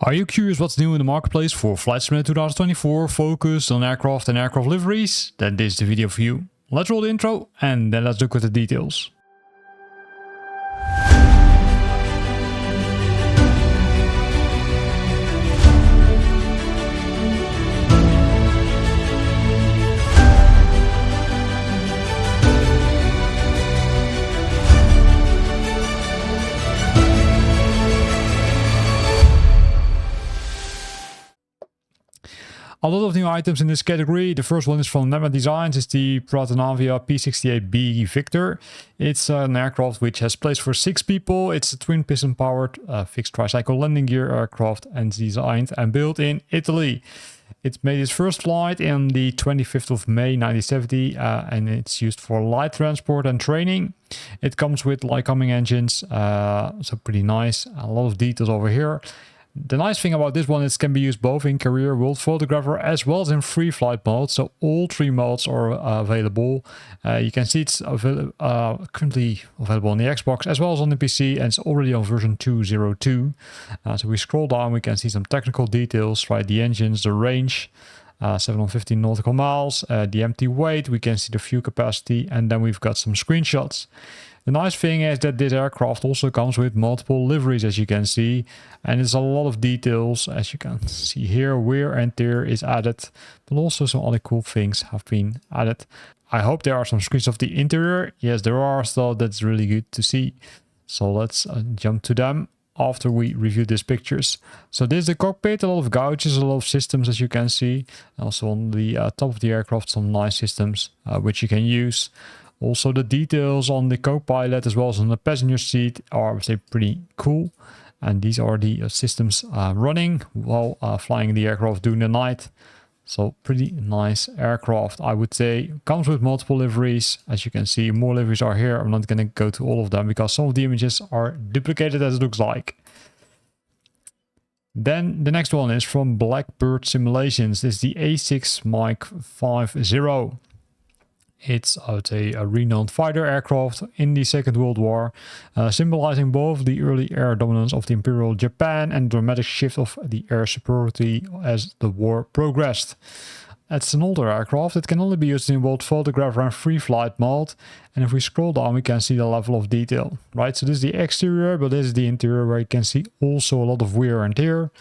Are you curious what's new in the marketplace for Flight Simulator 2024 focused on aircraft and aircraft liveries? Then this is the video for you. Let's roll the intro and then let's look at the details. A lot of new items in this category. The first one is from Nema Designs. It's the Patenavia P68B Victor. It's an aircraft which has place for 6 people. It's a twin piston powered fixed tricycle landing gear aircraft and designed and built in Italy. It made its first flight on the 25th of May 1970 and it's used for light transport and training. It comes with Lycoming engines, so pretty nice. A lot of details over here. The nice thing about this one is it can be used both in career world photographer as well as in free flight mode. So all 3 modes are available. You can see it's currently available on the Xbox as well as on the PC, and it's already on version 2.02. So we scroll down, we can see some technical details, right? The engines, the range, 750 nautical miles, the empty weight, we can see the fuel capacity, and then we've got some screenshots. The nice thing is that this aircraft also comes with multiple liveries, as you can see, and it's a lot of details, as you can see here. Wear and tear is added, but also some other cool things have been added. I hope there are some screens of the interior. Yes, there are, so that's really good to see. So let's jump to them after we review these pictures. So this is the cockpit, a lot of gouges, a lot of systems, as you can see. Also on the top of the aircraft, some nice systems which you can use. Also the details on the co-pilot as well as on the passenger seat are, I would say, pretty cool. And these are the systems running while flying the aircraft during the night. So pretty nice aircraft, I would say. Comes with multiple liveries. As you can see, more liveries are here. I'm not going to go to all of them because some of the images are duplicated, as it looks like. Then the next one is from Blackbird Simulations. This is the A6 Mike 50. It's, I would say, a renowned fighter aircraft in the Second World War, symbolizing both the early air dominance of the Imperial Japan and the dramatic shift of the air superiority as the war progressed. It's an older aircraft. It can only be used in both photographer and free flight mode. And if we scroll down, we can see the level of detail, right? So this is the exterior, but this is the interior where you can see also a lot of wear and tear.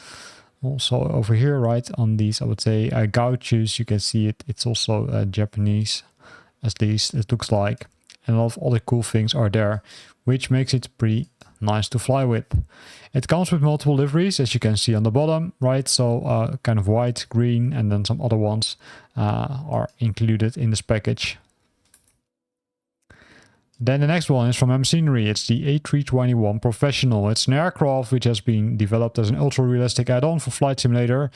Also over here, right, on these, I would say, gouges, you can see it. It's also Japanese. At least it looks like, and a lot of other cool things are there, which makes it pretty nice to fly with. It comes with multiple liveries, as you can see on the bottom, right? So kind of white, green, and then some other ones are included in this package. Then the next one is from Machinery. It's the A321 Professional. It's an aircraft which has been developed as an ultra-realistic add-on for Flight Simulator.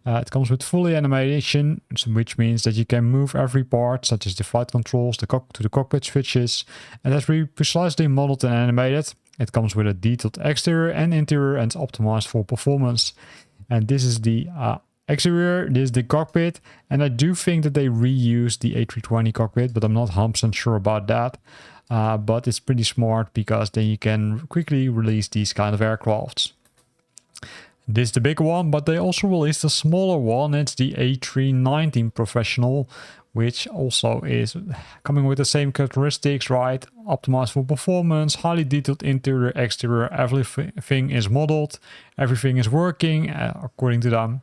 It comes with fully animation, which means that you can move every part, such as the flight controls, to the cockpit switches, and that's really precisely modeled and animated. It comes with a detailed exterior and interior and it's optimized for performance. And this is the exterior, this is the cockpit, and I do think that they reused the A320 cockpit, but I'm not 100% sure about that. But it's pretty smart because then you can quickly release these kind of aircrafts. This is the big one, but they also released a smaller one. It's the A319 Professional, which also is coming with the same characteristics, right? Optimized for performance, highly detailed interior, exterior, everything is modeled, everything is working according to them.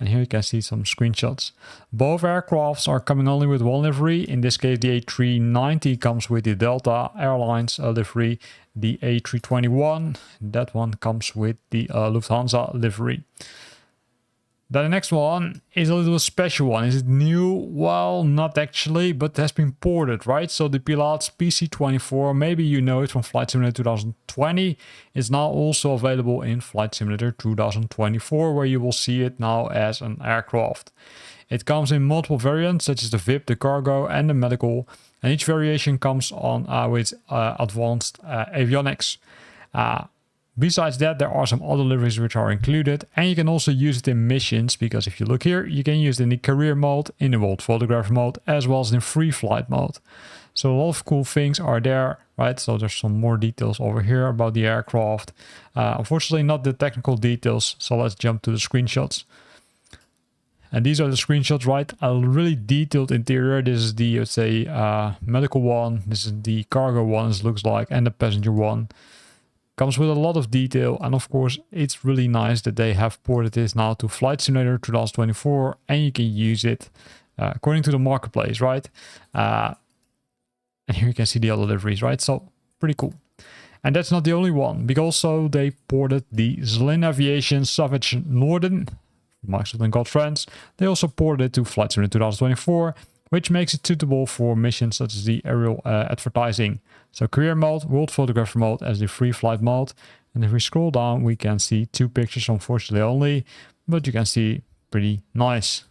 And here you can see some screenshots. Both aircrafts are coming only with one livery. In this case, the A390 comes with the Delta Airlines livery. The A321, that one comes with the Lufthansa livery. Then the next one is a little special one. Is it new? Well, not actually, but it has been ported, right? So the Pilatus PC24, maybe you know it from Flight Simulator 2020, is now also available in Flight Simulator 2024, where you will see it now as an aircraft. It comes in multiple variants, such as the VIP, the cargo, and the medical, and each variation comes on with advanced avionics. Besides that, there are some other liveries which are included, and you can also use it in missions, because if you look here, you can use it in the career mode, in the world photograph mode, as well as in free flight mode. So a lot of cool things are there, right? So there's some more details over here about the aircraft. Unfortunately, not the technical details, so let's jump to the screenshots. And these are the screenshots, right? A really detailed interior. This is the, let's say, medical one. This is the cargo one, as it looks like, and the passenger one. Comes with a lot of detail, and of course it's really nice that they have ported this now to Flight Simulator 2024, and you can use it according to the marketplace, right? And here you can see the other liveries, right? So pretty cool. And that's not the only one, because also they ported the Zlin Aviation Savage Norden, Microsoft and Godfriends. They also ported it to Flight Simulator 2024, which makes it suitable for missions such as the aerial advertising. So career mode, world photographer mode as the free flight mode. And if we scroll down, we can see 2 pictures, unfortunately only, but you can see pretty nice.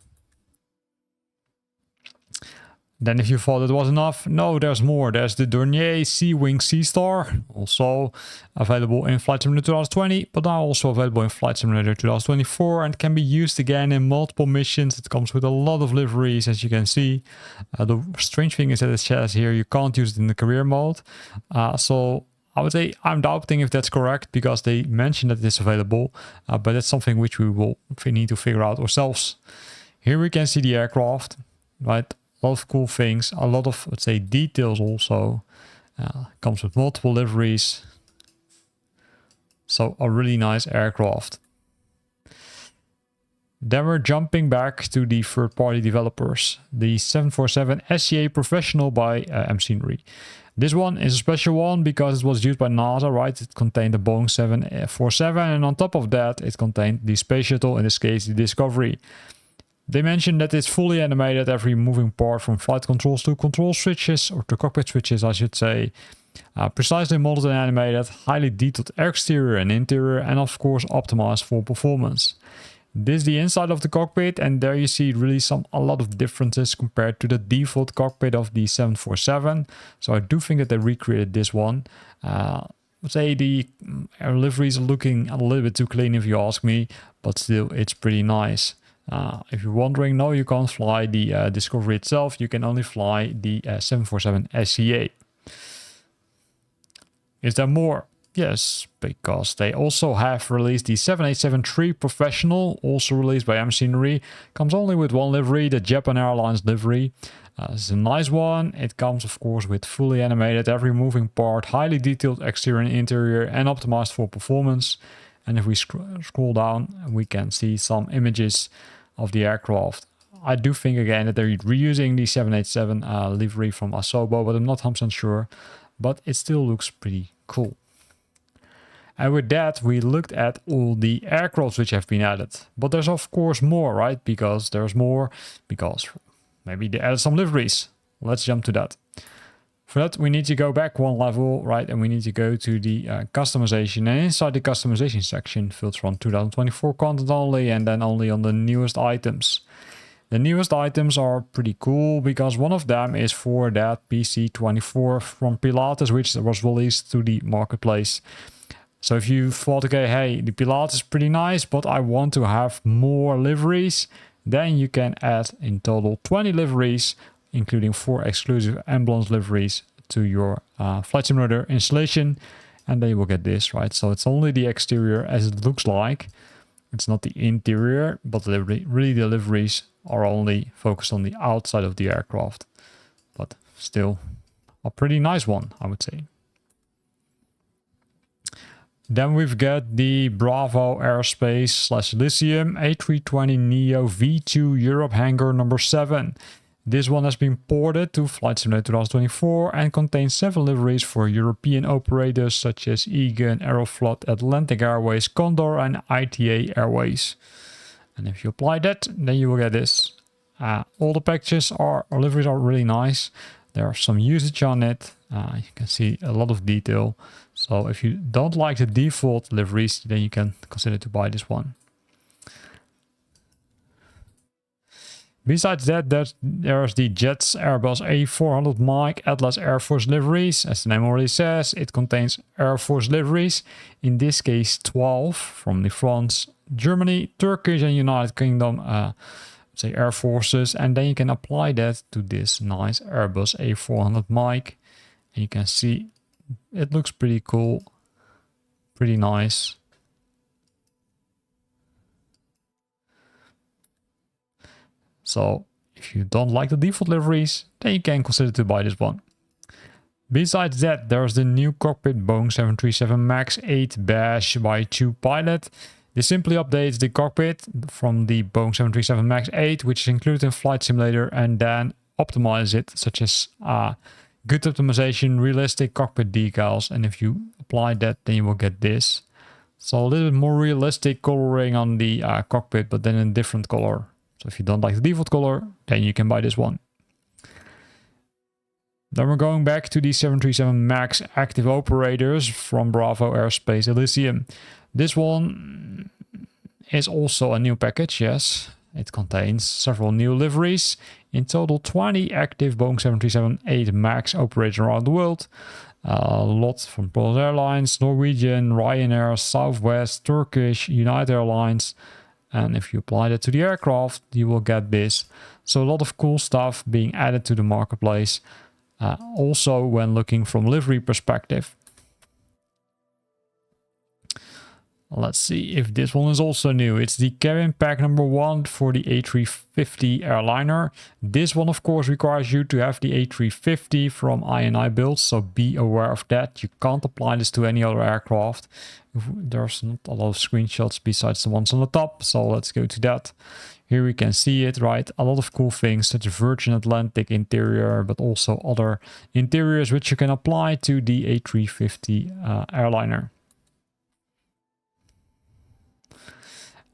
Then if you thought it was enough, no, there's more. There's the Dornier Sea-Wing Sea-Star, also available in Flight Simulator 2020, but now also available in Flight Simulator 2024, and can be used again in multiple missions. It comes with a lot of liveries, as you can see. The strange thing is that it says here you can't use it in the career mode. So I would say I'm doubting if that's correct, because they mentioned that it's available, but that's something which we need to figure out ourselves. Here we can see the aircraft, right? A lot of cool things, a lot of, let's say, details also. Comes with multiple liveries. So a really nice aircraft. Then we're jumping back to the third-party developers. The 747 SCA Professional by MSFS. This one is a special one because it was used by NASA, right? It contained the Boeing 747, and on top of that, it contained the space shuttle, in this case, the Discovery. They mentioned that it's fully animated, every moving part from flight controls to control switches, or to cockpit switches, I should say. Precisely modeled and animated, highly detailed exterior and interior, and of course optimized for performance. This is the inside of the cockpit, and there you see really a lot of differences compared to the default cockpit of the 747. So I do think that they recreated this one. I'd say the liveries are looking a little bit too clean if you ask me, but still it's pretty nice. If you're wondering, no, you can't fly the Discovery itself. You can only fly the 747 SCA. Is there more? Yes, because they also have released the 787-3 Professional, also released by MSFS. Comes only with one livery, the Japan Airlines livery. It's a nice one. It comes, of course, with fully animated, every moving part, highly detailed exterior and interior, and optimized for performance. And if we scroll down, we can see some images of the aircraft. I do think again that they're reusing the 787 livery from Asobo, but I'm not 100% sure. But it still looks pretty cool. And with that, we looked at all the aircrafts which have been added. But there's of course more, right? Because there's more, because maybe they added some liveries. Let's jump to that. For that, we need to go back one level, right? And we need to go to the customization. And inside the customization section, filter on 2024 content only, and then only on the newest items. The newest items are pretty cool, because one of them is for that PC24 from Pilatus, which was released to the marketplace. So if you thought, okay, hey, the Pilatus is pretty nice, but I want to have more liveries, then you can add in total 20 liveries, including 4 exclusive Emblems liveries to your Flight Simulator installation, and then you will get this, right? So it's only the exterior as it looks like. It's not the interior, but really the liveries are only focused on the outside of the aircraft. But still a pretty nice one, I would say. Then we've got the Bravo Aerospace / Elysium A320neo V2 Europe hangar number 7. This one has been ported to Flight Simulator 2024 and contains 7 liveries for European operators such as Egan, Aeroflot, Atlantic Airways, Condor and ITA Airways. And if you apply that, then you will get this. All the packages or liveries are really nice. There are some usage on it. You can see a lot of detail. So if you don't like the default liveries, then you can consider to buy this one. Besides that, there's the Jets Airbus A400 Mike Atlas Air Force liveries. As the name already says, it contains Air Force liveries. In this case, 12 from the France, Germany, Turkish and United Kingdom say Air Forces. And then you can apply that to this nice Airbus A400 Mike. And you can see it looks pretty cool, pretty nice. So if you don't like the default liveries, then you can consider to buy this one. Besides that, there's the new cockpit Boeing 737 MAX 8 Bash by 2 Pilot. This simply updates the cockpit from the Boeing 737 MAX 8, which is included in Flight Simulator, and then optimize it, such as good optimization, realistic cockpit decals. And if you apply that, then you will get this. So a little bit more realistic coloring on the cockpit, but then in a different color. So if you don't like the default color, then you can buy this one. Then we're going back to the 737 MAX active operators from Bravo Aerospace Elysium. This one is also a new package, yes. It contains several new liveries. In total, 20 active Boeing 737-8 MAX operators around the world. A lot from Polar Airlines, Norwegian, Ryanair, Southwest, Turkish, United Airlines. And if you apply that to the aircraft, you will get this. So a lot of cool stuff being added to the marketplace. Also when looking from livery perspective. Let's see if this one is also new. It's the cabin pack number 1 for the A350 airliner. This one, of course, requires you to have the A350 from iniBuilds, so be aware of that. You can't apply this to any other aircraft. There's not a lot of screenshots besides the ones on the top, so let's go to that. Here we can see it, right? A lot of cool things, such as Virgin Atlantic interior, but also other interiors which you can apply to the A350 airliner.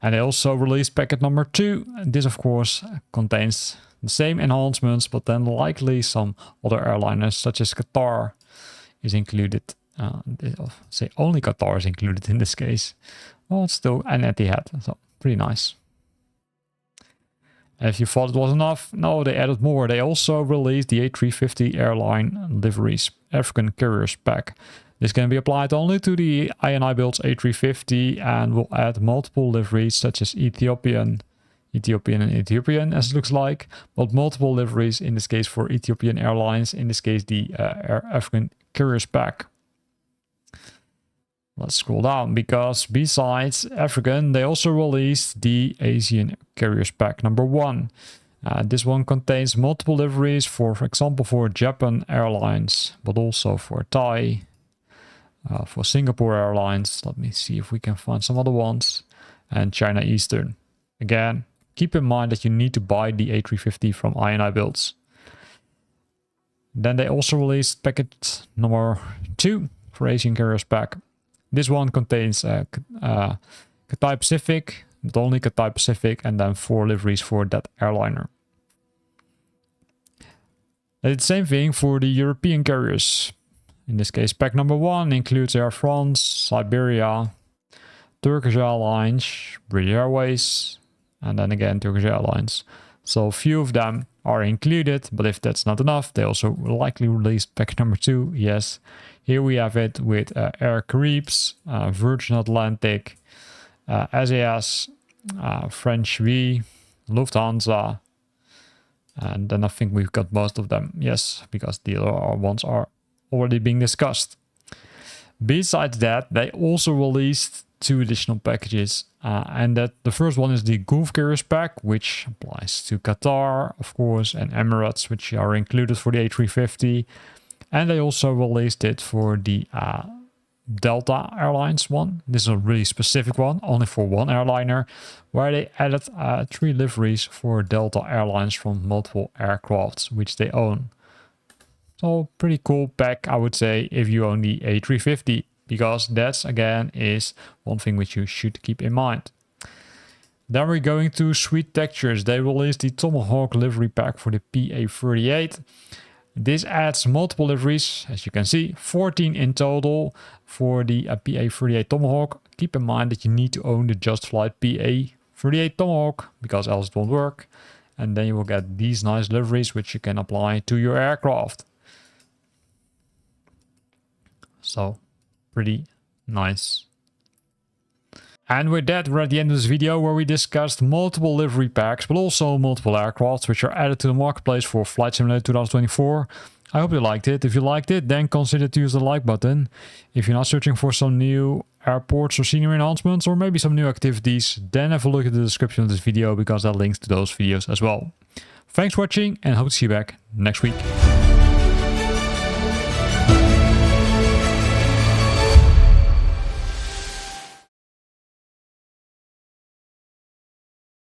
And they also released packet number 2. This, of course, contains the same enhancements, but then likely some other airliners, such as Qatar, is included. Say only Qatar is included in this case. Well, it's still an Etihad, so pretty nice. And if you thought it was enough, no, they added more. They also released the A350 airline liveries, African Carriers pack. This can be applied only to the iniBuilds A350 and will add multiple liveries such as Ethiopian as it looks like, but multiple liveries in this case for Ethiopian Airlines, in this case the African Carriers pack. Let's scroll down, because besides African, they also released the Asian Carriers pack number 1. This one contains multiple liveries, for example for Japan Airlines, but also for Thai. For Singapore Airlines, let me see if we can find some other ones, and China Eastern. Again, keep in mind that you need to buy the A350 from iniBuilds. Then they also released packet number 2 for Asian Carriers pack. This one contains Cathay Pacific, but only Cathay Pacific, and then 4 liveries for that airliner. They did the same thing for the European carriers. In this case, pack number 1 includes Air France, Siberia, Turkish Airlines, British Airways, and then again Turkish Airlines. So a few of them are included, but if that's not enough, they also likely release pack number 2. Yes, here we have it with Air Caribs, Virgin Atlantic, SAS, French V, Lufthansa, and then I think we've got most of them. Yes, because the other ones are already being discussed. Besides that, they also released 2 additional packages, and that the first one is the Gulf Carriers pack, which applies to Qatar, of course, and Emirates, which are included for the A350. And they also released it for the Delta Airlines one. This is a really specific one, only for one airliner, where they added 3 liveries for Delta Airlines from multiple aircrafts which they own. So pretty cool pack, I would say, if you own the A350, because that's again is one thing which you should keep in mind. Then we're going to Sweet Textures. They released the Tomahawk livery pack for the PA38. This adds multiple liveries, as you can see, 14 in total for the PA38 Tomahawk. Keep in mind that you need to own the Just Flight PA38 Tomahawk, because else it won't work. and then you will get these nice liveries which you can apply to your aircraft. So pretty nice. And with that, we're at the end of this video where we discussed multiple livery packs, but also multiple aircrafts which are added to the marketplace for Flight Simulator 2024. I hope you liked it. If you liked it, then consider to use the like button. If you're not searching for some new airports or scenery enhancements, or maybe some new activities, then have a look at the description of this video because that links to those videos as well. Thanks for watching and hope to see you back next week.